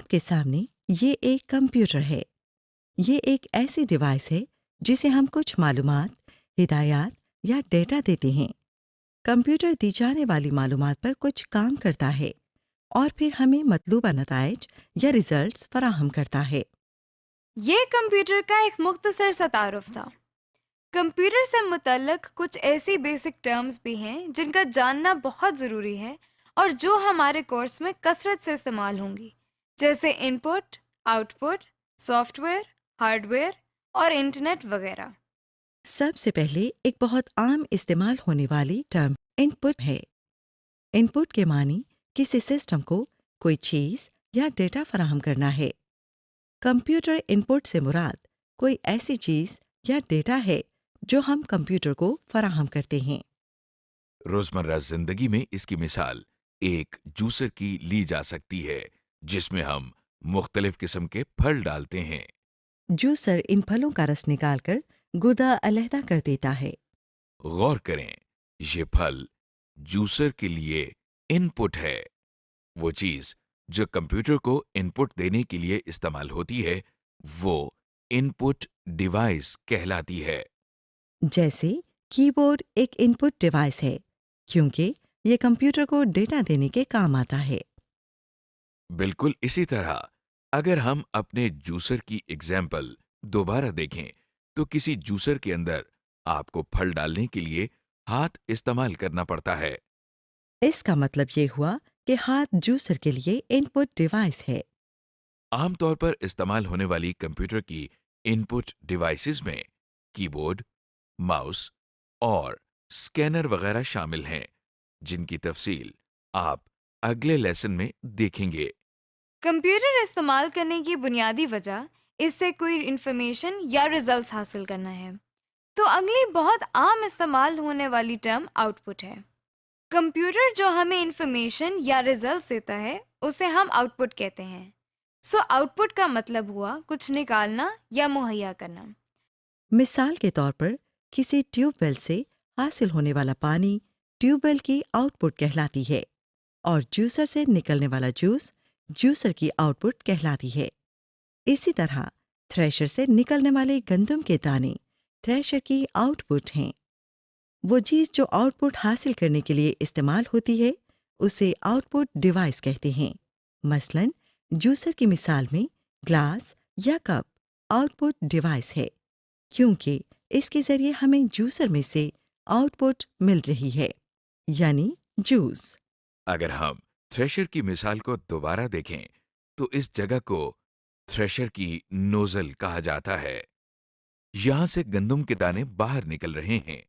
آپ کے سامنے یہ ایک کمپیوٹر ہے۔ یہ ایک ایسی ڈیوائس ہے جسے ہم کچھ معلومات، ہدایات یا ڈیٹا دیتے ہیں۔ کمپیوٹر دی جانے والی معلومات پر کچھ کام کرتا ہے اور پھر ہمیں مطلوبہ نتائج یا ریزلٹس فراہم کرتا ہے۔ یہ کمپیوٹر کا ایک مختصر سا تعارف تھا۔ کمپیوٹر سے متعلق کچھ ایسی بیسک ٹرمز بھی ہیں جن کا جاننا بہت ضروری ہے اور جو ہمارے کورس میں کثرت سے استعمال ہوں گی، جیسے input, output, software, hardware اور انٹرنیٹ وغیرہ۔ سب سے پہلے ایک بہت عام استعمال ہونے والی ٹرم ان پٹ ہے۔ ان پٹ کے معنی کسی سسٹم کو کوئی چیز یا ڈیٹا فراہم کرنا ہے۔ کمپیوٹر ان پٹ سے مراد کوئی ایسی چیز یا ڈیٹا ہے جو ہم کمپیوٹر کو فراہم کرتے ہیں۔ روزمرہ زندگی میں اس کی مثال ایک جوسر کی لی جا سکتی ہے جس میں ہم مختلف قسم کے پھل ڈالتے ہیں۔ جوسر ان پھلوں کا رس نکال کر گودا علیحدہ کر دیتا ہے۔ غور کریں، یہ پھل جوسر کے لیے ان پٹ ہے۔ وہ چیز جو کمپیوٹر کو ان پٹ دینے کے لیے استعمال ہوتی ہے وہ ان پٹ ڈیوائس کہلاتی ہے۔ جیسے کی بورڈ ایک ان پٹ ڈیوائس ہے کیونکہ یہ کمپیوٹر کو ڈیٹا دینے کے کام آتا ہے۔ بالکل اسی طرح اگر ہم اپنے جوسر کی ایگزامپل دوبارہ دیکھیں تو کسی جوسر کے اندر آپ کو پھل ڈالنے کے لیے ہاتھ استعمال کرنا پڑتا ہے۔ اس کا مطلب یہ ہوا کہ ہاتھ جوسر کے لیے ان پٹ ڈیوائس ہے۔ عام طور پر استعمال ہونے والی کمپیوٹر کی ان پٹ ڈیوائسز میں کی بورڈ، ماؤس اور اسکینر وغیرہ شامل ہیں، جن کی تفصیل آپ اگلے لیسن میں دیکھیں گے۔ کمپیوٹر استعمال کرنے کی بنیادی وجہ اس سے کوئی انفارمیشن یا ریزلٹس حاصل کرنا ہے۔ تو اگلی بہت عام استعمال ہونے والی ٹرم آؤٹ پٹ ہے۔ کمپیوٹر جو ہمیں انفارمیشن یا ریزلٹس دیتا ہے اسے ہم آؤٹ پٹ کہتے ہیں۔ سو آؤٹ پٹ کا مطلب ہوا کچھ نکالنا یا مہیا کرنا۔ مثال کے طور پر کسی ٹیوب ویل سے حاصل ہونے والا پانی ٹیوب ویل کی آؤٹ پٹ کہلاتی ہے اور جوسر سے نکلنے والا جوس جوسر کی آؤٹ پٹ کہلاتی ہے۔ اسی طرح تھریشر سے نکلنے والے گندم کے دانے تھریشر کی آؤٹ پٹ ہیں۔ وہ چیز جو آؤٹ پٹ حاصل کرنے کے لیے استعمال ہوتی ہے اسے آؤٹ پٹ ڈیوائس کہتے ہیں۔ مثلا جوسر کی مثال میں گلاس یا کپ آؤٹ پٹ ڈیوائس ہے کیونکہ اس کے ذریعے ہمیں جوسر میں سے آؤٹ پٹ مل رہی ہے، یعنی جوس۔ اگر ہم تھریشر کی مثال کو دوبارہ دیکھیں تو اس جگہ کو تھریشر کی نوزل کہا جاتا ہے۔ یہاں سے گندم کے دانے باہر نکل رہے ہیں۔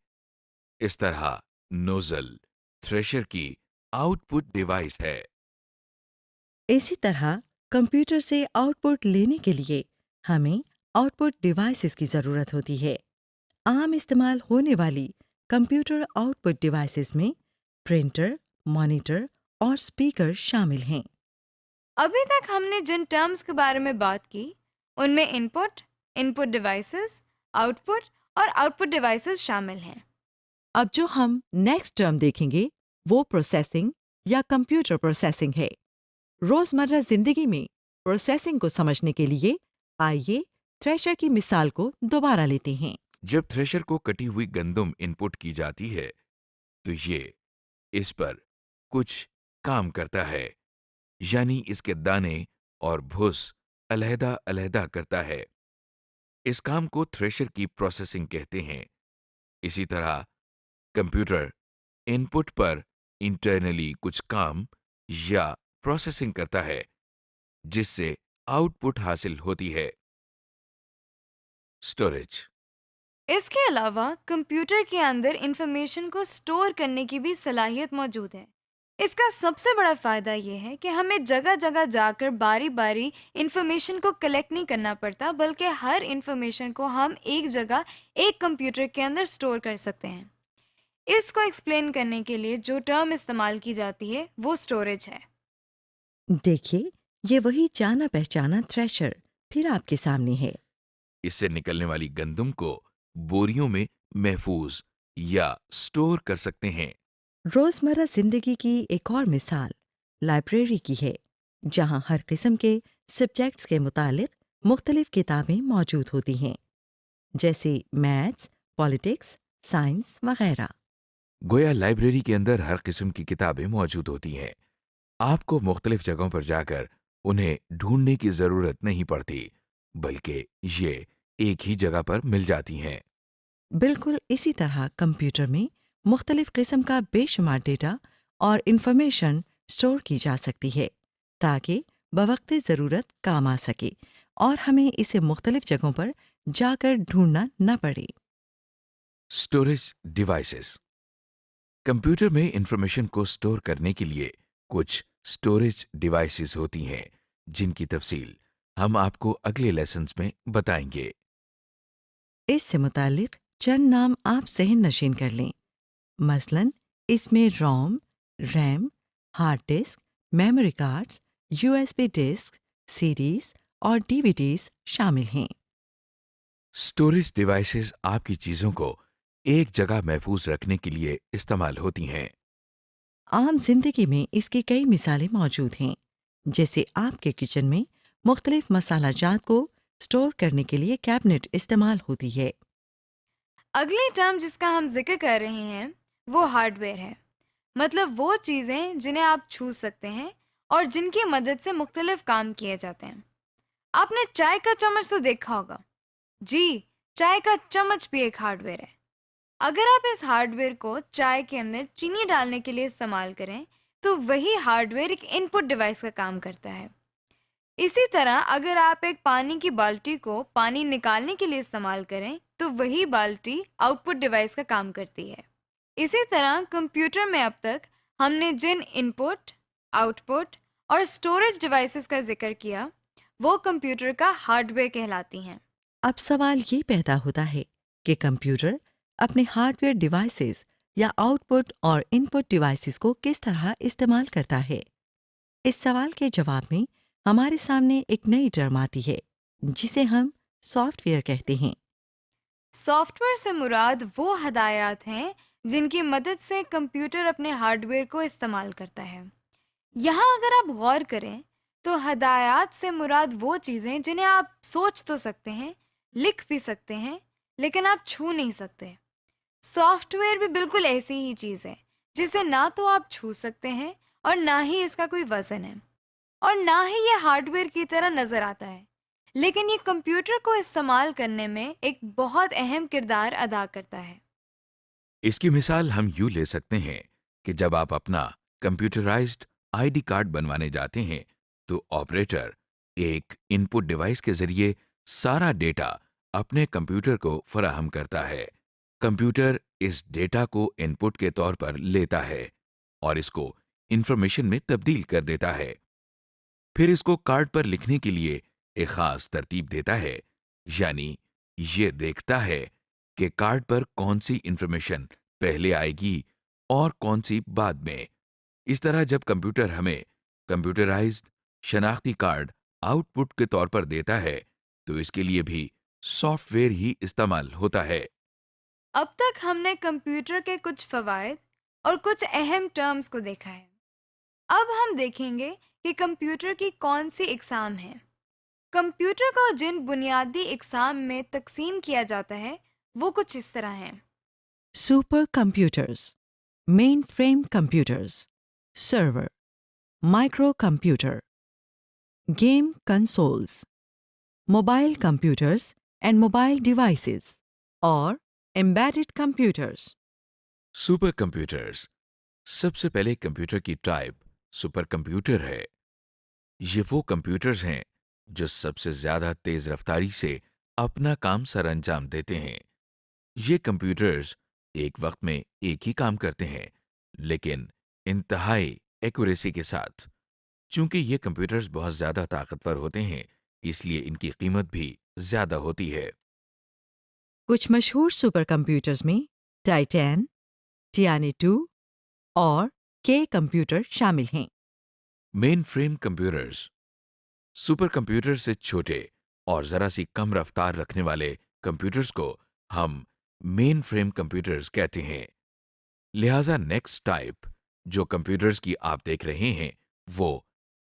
اس طرح نوزل تھریشر کی آؤٹ پٹ ڈیوائس ہے۔ اسی طرح کمپیوٹر سے آؤٹ پٹ لینے کے لیے ہمیں آؤٹ پٹ ڈیوائسز کی ضرورت ہوتی ہے۔ عام استعمال ہونے والی کمپیوٹر آؤٹ پٹ ڈیوائسز میں پرنٹر، مانیٹر اور اسپیکر شامل ہیں۔ ابھی تک ہم نے جن ٹرمز کے بارے میں بات کی ان میں ان پٹ ڈیوائسز، آؤٹ پٹ اور آؤٹ پٹ ڈیوائسز شامل ہیں۔ اب جو ہم نیکسٹ ٹرم دیکھیں گے وہ پروسیسنگ یا کمپیوٹر پروسیسنگ ہے۔ روزمرہ زندگی میں پروسیسنگ کو سمجھنے کے لیے آئیے تھریشر کی مثال کو دوبارہ لیتے ہیں۔ جب تھریشر کو کٹی ہوئی گندم ان پٹ کی جاتی ہے تو یہ اس پر کچھ کام کرتا ہے، یعنی اس کے دانے اور بھس علیحدہ علیحدہ کرتا ہے۔ اس کام کو تھریشر کی پروسیسنگ کہتے ہیں۔ اسی طرح کمپیوٹر ان پٹ پر انٹرنلی کچھ کام یا پروسیسنگ کرتا ہے جس سے آؤٹ پٹ حاصل ہوتی ہے۔ اسٹوریج۔ اس کے علاوہ کمپیوٹر کے اندر انفارمیشن کو سٹور کرنے کی بھی صلاحیت موجود ہے۔ اس کا سب سے بڑا فائدہ یہ ہے کہ ہمیں جگہ جگہ جا کر باری باری انفارمیشن کو کلیکٹ نہیں کرنا پڑتا، بلکہ ہر انفارمیشن کو ہم ایک جگہ ایک کمپیوٹر کے اندر سٹور کر سکتے ہیں۔ اس کو ایکسپلین کرنے کے لیے جو ٹرم استعمال کی جاتی ہے وہ سٹوریج ہے۔ دیکھیے یہ وہی جانا پہچانا تھریشر پھر آپ کے سامنے ہے۔ اس سے نکلنے والی گندم کو بوریوں میں محفوظ یا سٹور کر سکتے ہیں۔ روزمرہ زندگی کی ایک اور مثال لائبریری کی ہے۔ جہاں ہر قسم کے سبجیکٹس کے متعلق مختلف کتابیں موجود ہوتی ہیں، جیسے میتھس، پالیٹکس، سائنس وغیرہ۔ گویا لائبریری کے اندر ہر قسم کی کتابیں موجود ہوتی ہیں۔ آپ کو مختلف جگہوں پر جا کر انہیں ڈھونڈنے کی ضرورت نہیں پڑتی، بلکہ یہ ایک ہی جگہ پر مل جاتی ہیں۔ بالکل اسی طرح کمپیوٹر میں مختلف قسم کا بے شمار ڈیٹا اور انفارمیشن اسٹور کی جا سکتی ہے تاکہ بوقت ضرورت کام آ سکے اور ہمیں اسے مختلف جگہوں پر جا کر ڈھونڈنا نہ پڑے۔ Storage devices. کمپیوٹر میں انفارمیشن کو اسٹور کرنے کے لیے کچھ اسٹوریج ڈیوائسز ہوتی ہیں جن کی تفصیل ہم آپ کو اگلے لیسنز میں بتائیں گے۔ اس سے متعلق چند نام آپ ذہن نشین کر لیں، مثلا اس میں ROM, RAM, hard disk, memory cards, U S B disk, C Ds اور ڈی وی ڈیز شامل ہیں۔ اسٹوریج ڈیوائسز آپ کی چیزوں کو ایک جگہ محفوظ رکھنے کے لیے استعمال ہوتی ہیں۔ عام زندگی میں اس کی کئی مثالیں موجود ہیں، جیسے آپ کے کچن میں مختلف مسالہ جات کو اسٹور کرنے کے لیے کیبنٹ استعمال ہوتی ہے۔ اگلی ٹرم جس کا ہم ذکر کر رہے ہیں وہ ہارڈ ویئر ہے، مطلب وہ چیزیں جنہیں آپ چھو سکتے ہیں اور جن کی مدد سے مختلف کام کیے جاتے ہیں۔ آپ نے چائے کا چمچ تو دیکھا ہوگا، جی چائے کا چمچ بھی ایک ہارڈ ویئر ہے۔ اگر آپ اس ہارڈ ویئر کو چائے کے اندر چینی ڈالنے کے لیے استعمال کریں تو وہی ہارڈ ویئر ایک ان پٹ ڈیوائس کا کام کرتا ہے۔ اسی طرح اگر آپ ایک پانی کی بالٹی کو پانی نکالنے کے لیے استعمال کریں تو وہی بالٹی آؤٹ پٹ ڈیوائس کا کام کرتی ہے۔ اسی طرح کمپیوٹر میں اب تک ہم نے جن ان پٹ، آؤٹ پٹ اور اسٹوریج ڈیوائسز کا ذکر کیا وہ کمپیوٹر کا ہارڈ ویئر کہلاتی ہیں۔ اب سوال یہ پیدا ہوتا ہے کہ کمپیوٹر اپنے ہارڈ ویئر ڈیوائسز یا آؤٹ پٹ اور ان پٹ ڈیوائسز کو کس طرح استعمال کرتا ہے؟ اس سوال کے جواب میں ہمارے سامنے ایک نئی ٹرم آتی ہے جسے ہم سافٹ ویئر کہتے ہیں۔ سافٹ ویئر سے مراد وہ ہدایات ہیں جن کی مدد سے کمپیوٹر اپنے ہارڈ ویئر کو استعمال کرتا ہے۔ یہاں اگر آپ غور کریں تو ہدایات سے مراد وہ چیزیں جنہیں آپ سوچ تو سکتے ہیں، لکھ بھی سکتے ہیں، لیکن آپ چھو نہیں سکتے۔ سافٹ ویئر بھی بالکل ایسی ہی چیز ہے جسے نہ تو آپ چھو سکتے ہیں اور نہ ہی اس کا کوئی وزن ہے، اور نہ ہی یہ ہارڈ ویئر کی طرح نظر آتا ہے، لیکن یہ کمپیوٹر کو استعمال کرنے میں ایک بہت اہم کردار ادا کرتا ہے۔ اس کی مثال ہم یوں لے سکتے ہیں کہ جب آپ اپنا کمپیوٹرائزڈ آئی ڈی کارڈ بنوانے جاتے ہیں تو آپریٹر ایک ان پٹ ڈیوائس کے ذریعے سارا ڈیٹا اپنے کمپیوٹر کو فراہم کرتا ہے۔ کمپیوٹر اس ڈیٹا کو ان پٹ کے طور پر لیتا ہے اور اس کو انفارمیشن میں تبدیل کر دیتا ہے، پھر اس کو کارڈ پر لکھنے کے لیے ایک خاص ترتیب دیتا ہے، یعنی یہ دیکھتا ہے کہ کارڈ پر کون سی انفارمیشن پہلے آئے گی اور کون سی بعد میں۔ اس طرح جب کمپیوٹر ہمیں کمپیوٹرائزڈ شناختی کارڈ آؤٹ پٹ کے طور پر دیتا ہے تو اس کے لیے بھی سافٹ ویئر ہی استعمال ہوتا ہے۔ اب تک ہم نے کمپیوٹر کے کچھ فوائد اور کچھ اہم ٹرمز کو دیکھا ہے۔ اب ہم دیکھیں گے کہ کمپیوٹر کی کون سی اقسام ہیں۔ کمپیوٹر کو جن بنیادی اقسام میں تقسیم کیا جاتا ہے وہ کچھ اس طرح ہیں۔ Super computers, main frame computers, server, micro computer, game consoles, mobile computers and mobile devices اور embedded computers۔ Super computers. سب سے پہلے کمپیوٹر کی ٹائپ سپر کمپیوٹر ہے۔ یہ وہ کمپیوٹرز ہیں جو سب سے زیادہ تیز رفتاری سے اپنا کام سر انجام دیتے ہیں۔ یہ کمپیوٹرز ایک وقت میں ایک ہی کام کرتے ہیں لیکن انتہائی ایکوریسی کے ساتھ۔ چونکہ یہ کمپیوٹرز بہت زیادہ طاقتور ہوتے ہیں اس لیے ان کی قیمت بھی زیادہ ہوتی ہے۔ کچھ مشہور سپر کمپیوٹرز میں ٹائٹین، ٹیانی 2 اور کے کمپیوٹر شامل ہیں۔ مین فریم کمپیوٹرز۔ سپر کمپیوٹر سے چھوٹے اور ذرا سی کم رفتار رکھنے والے کمپیوٹرز کو ہم مین فریم کمپیوٹرز کہتے ہیں۔ لہذا نیکسٹ ٹائپ جو کمپیوٹرز کی آپ دیکھ رہے ہیں وہ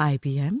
IBM,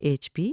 HP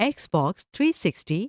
Xbox 360,